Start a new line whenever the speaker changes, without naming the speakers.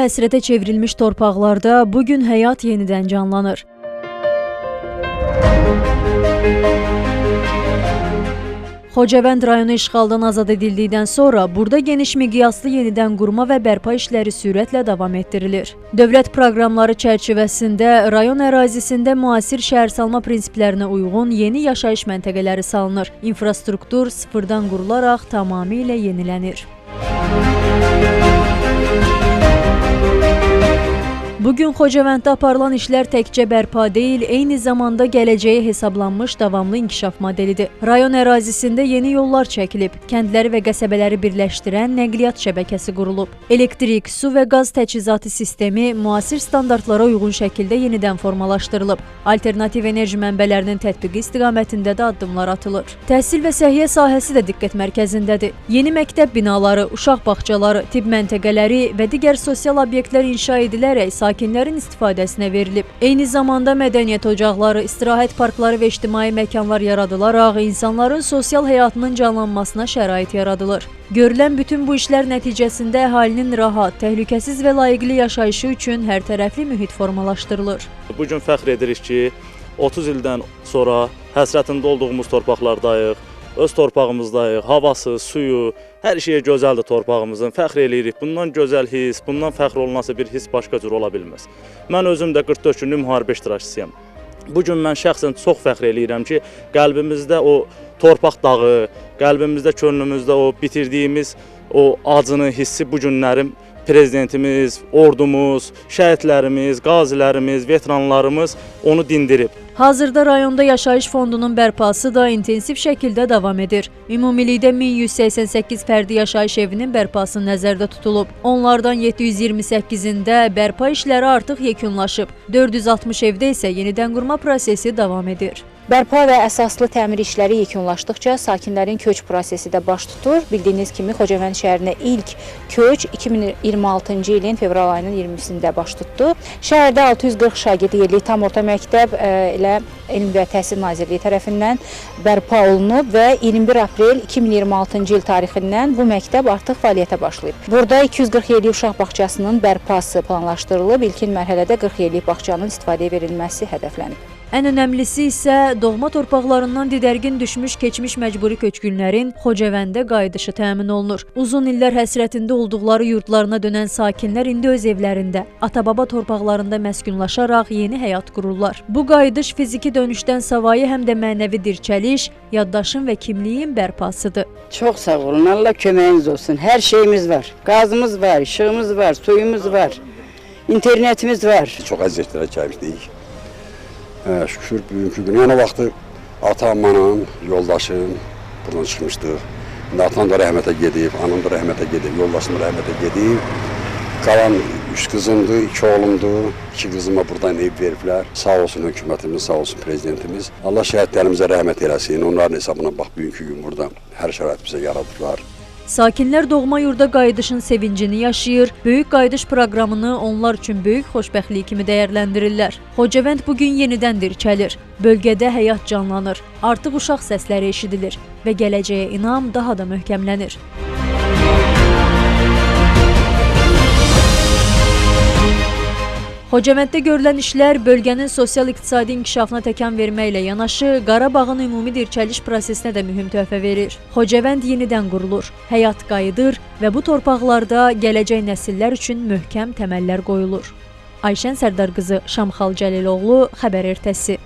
həsrətə çevrilmiş torpaqlarda bugün həyat yenidən canlanır. Xocavənd rayonu işğaldan azad edildikdən sonra burada geniş miqyaslı yenidən qurma və bərpa işləri sürətlə davam etdirilir. Dövlət proqramları çərçivəsində rayon ərazisində müasir şəhərsalma prinsiplərinə uyğun yeni yaşayış məntəqələri salınır. İnfrastruktur sıfırdan qurularaq tamamilə yenilənir. Bugün Xocavənddə aparılan işlər təkcə bərpa deyil, eyni zamanda gələcəyə hesablanmış davamlı inkişaf modelidir. Rayon ərazisində yeni yollar çəkilib, kəndləri və qəsəbələri birləşdirən nəqliyyat şəbəkəsi qurulub. Elektrik, su və qaz təchizatı sistemi müasir standartlara uyğun şəkildə yenidən formalaşdırılıb. Alternativ enerji mənbələrinin tətbiqi istiqamətində də addımlar atılır. Təhsil və səhiyyə sahəsi də diqqət mərkəzindədir. Yeni məktəb binaları, uşaq bağçaları, tibb məntəqələri və digər sosial obyektlər inşa edilərək sakinlərin istifadəsinə verilib. Eyni zamanda mədəniyyət ocaqları, istirahət parkları və ictimai məkanlar yaradılaraq insanların sosial həyatının canlanmasına şərait yaradılır. Görülən bütün bu işlər nəticəsində əhalinin rahat, təhlükəsiz və layiqli yaşayışı üçün hərtərəfli mühit formalaşdırılır.
Bu gün fəxr edirik ki, 30 ildən sonra həsrətində olduğumuz torpaqlardayıq. Öz torpağımızdayıq, havası, suyu, hər şeyə gözəldir torpağımızın, fəxr eləyirik. Bundan gözəl his, bundan fəxr olunası bir his başqa cür ola bilməz. Mən özüm də 44 günlük müharibə iştirakçısıyam. Bugün mən şəxsən çox fəxr eləyirəm ki, qəlbimizdə o torpaq dağı, qəlbimizdə, könlümüzdə o bitirdiyimiz o acını, hissi bu günlərim prezidentimiz, ordumuz, şəhidlərimiz, qazilərimiz, veteranlarımız onu dindirib.
Hazırda rayonda yaşayış fondunun bərpası da intensiv şəkildə davam edir. Ümumilikdə 1188 fərdi yaşayış evinin bərpası nəzərdə tutulub. Onlardan 728-ində bərpa işləri artıq yekunlaşıb. 460 evdə isə yenidən qurma prosesi davam edir.
Bərpa və əsaslı təmir işləri yekunlaşdıqca sakinlərin köç prosesi də baş tutur. Bildiyiniz kimi Xocavənd şəhərinə ilk köç 2026-cı ilin fevral ayının 20-sində baş tutdu. Şəhərdə 640 şagird yerlik tam orta məktəb ilə Elm və Təhsil Nazirliyi tərəfindən bərpa olunub və 21 aprel 2026-cı il tarixindən bu məktəb artıq fəaliyyətə başlayıb. Burada 240 yerlik uşaq bağçasının bərpası planlaşdırılıb. İlkin mərhələdə 40 yerlik bağçanın istifadəyə verilməsi hədəflənib.
Ən önəmlisi isə doğma torpaqlarından didərgin düşmüş keçmiş məcburi köçkünlərin Xocavəndə qayıdışı təmin olunur. Uzun illər həsrətində olduqları yurdlarına dönən sakinlər indi öz evlərində, ata-baba torpaqlarında məskunlaşaraq yeni həyat qururlar. Bu qayıdış fiziki dönüşdən savayı həm də mənəvi dirçəliş, yaddaşın və kimliyin bərpasıdır.
Çox sağ olun, Allah köməyiniz olsun. Hər şeyimiz var. Qazımız var, işığımız var, suyumuz var, internetimiz var.
Çox əziyyətlərə gəlmişdik. Şükür bugünkü gün. Yəni vaxtı atamla, yoldaşım buradan çıxmışdıq. Atam da rəhmətə gedib, anam da rəhmətə gedib, yoldaşım da rəhmətə gedib. Qalan 3 qızımdır, 2 oğlumdur. 2 qızıma buradan ev veriblər. Sağ olsun hökumətimiz, sağ olsun prezidentimiz. Allah şəhidlərimizə rəhmət eləsin. Onların hesabına bax bugünkü gün burada hər şərait bizə yaradıblar.
Sakinlər doğma yurda qayıdışın sevincini yaşayır, böyük qayıdış proqramını onlar üçün böyük xoşbəxtlik kimi dəyərləndirirlər. Xocavənd bugün yenidən dirçəlir, bölgədə həyat canlanır, artıq uşaq səsləri eşidilir və gələcəyə inam daha da möhkəmlənir. Xocavənddə görülən işlər bölgənin sosial-iqtisadi inkişafına təkan verməklə yanaşı, Qarabağın ümumi dirçəliş prosesinə də mühüm töhfə verir. Xocavənd yenidən qurulur, həyat qayıdır və bu torpaqlarda gələcək nəsillər üçün möhkəm təməllər qoyulur. Ayşən Sərdar qızı, Şamxal Cəliloğlu, Xəbər Ertəsi.